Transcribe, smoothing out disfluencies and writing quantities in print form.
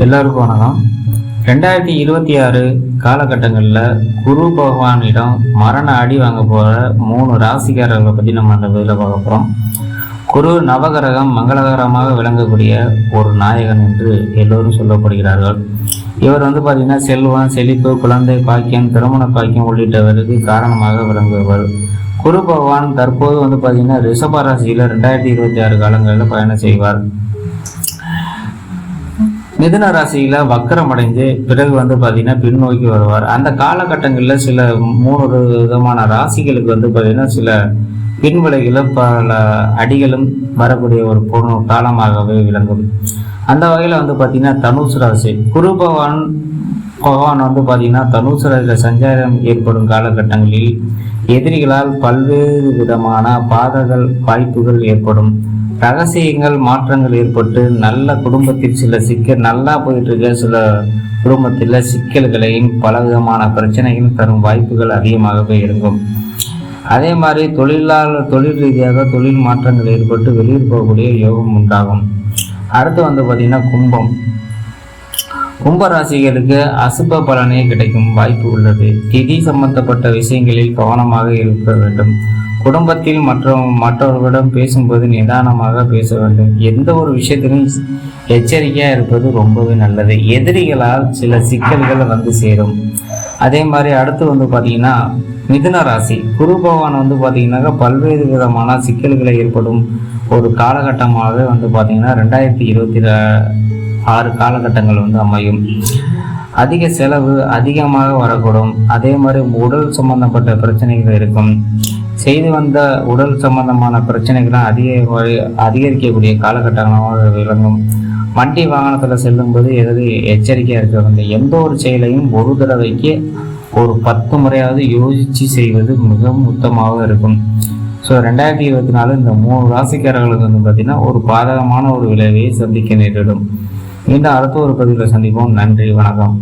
எல்லாருக்கும் வணக்கம். 2026 காலகட்டங்களில் குரு பகவானிடம் மரண அடி வாங்க போகிற 3 ராசிக்காரர்களை பற்றி நம்ம அந்த இதில் பார்க்க போகிறோம். குரு நவகிரகம் மங்களகரமாக விளங்கக்கூடிய ஒரு நாயகன் என்று எல்லோரும் சொல்லப்படுகிறார்கள். இவர் பார்த்திங்கன்னா செல்வம், செழிப்பு, குழந்தை பாக்கியம், திருமண பாக்கியம் உள்ளிட்டவருக்கு காரணமாக விளங்குவர். குரு பகவான் தற்போது பார்த்திங்கன்னா ரிஷப ராசியில் 2026 காலங்களில் பயணம் செய்வார். மிதுன ராசியில வக்கரம் அடைந்து பிறகு பார்த்தீங்கன்னா பின்னோக்கி வருவார். அந்த காலகட்டங்களில் சில 3 விதமான ராசிகளுக்கு பார்த்தீங்கன்னா சில பின்விளைகளும் பல அடிகளும் வரக்கூடிய ஒரு காலமாகவே விளங்கும். அந்த வகையில் பார்த்தீங்கன்னா தனுசு ராசி குரு பகவான் பார்த்தீங்கன்னா தனுசு ராசியில் சஞ்சாரம் ஏற்படும் காலகட்டங்களில் எதிரிகளால் பல்வேறு விதமான பாதகள் வாய்ப்புகள் ஏற்படும். ரகசியங்கள் மாற்றங்கள் ஏற்பட்டு நல்ல குடும்பத்தில் நல்லா போயிட்டு இருக்க சில குடும்பத்தில் சிக்கல்களையும் பலவிதமான பிரச்சனைகள் தரும் வாய்ப்புகள் அதிகமாகவே இருக்கும். அதே மாதிரி தொழில் ரீதியாக தொழில் மாற்றங்கள் ஏற்பட்டு வெளியில் போகக்கூடிய யோகம் உண்டாகும். அடுத்து பார்த்தீங்கன்னா கும்ப ராசிகளுக்கு அசுப பலனே கிடைக்கும் வாய்ப்பு உள்ளது. திதி சம்பந்தப்பட்ட விஷயங்களில் கவனமாக இருக்க வேண்டும். குடும்பத்தில் மற்றவர்களிடம் பேசும்போது நிதானமாக பேச வேண்டும். எந்த ஒரு விஷயத்திலும் எச்சரிக்கையாக இருப்பது ரொம்பவே நல்லது. எதிரிகளால் சில சிக்கல்கள் சேரும். அதே மாதிரி அடுத்து பார்த்தீங்கன்னா மிதுன ராசி குரு பகவான் பார்த்தீங்கன்னாக்கா பல்வேறு விதமான சிக்கல்களை ஏற்படும் ஒரு காலகட்டமாக பார்த்தீங்கன்னா 2026 காலகட்டங்கள் அமையும். அதிக செலவு அதிகமாக வரக்கூடும். அதே மாதிரி உடல் சம்பந்தப்பட்ட பிரச்சனைகள் இருக்கும். செய்து வந்த உடல் சம்பந்தமான பிரச்சனைகளும் அதிகரிக்கக்கூடிய காலகட்டங்களாக விளங்கும். வண்டி வாகனத்தில் செல்லும்போது எச்சரிக்கையாக இருக்க வேண்டும். எந்த ஒரு செயலையும் ஒரு தடவைக்கு ஒரு 10 முறையாவது யோசித்து செய்வது மிகவும் உத்தமாக இருக்கும். ஸோ 2024 இந்த 3 ராசிக்காரர்களுக்கு பார்த்தீங்கன்னா ஒரு பாதகமான ஒரு விளைவை சந்திக்க நேரிடும். மீண்டும் அடுத்த ஒரு பதிவில் சந்திப்போம். நன்றி, வணக்கம்.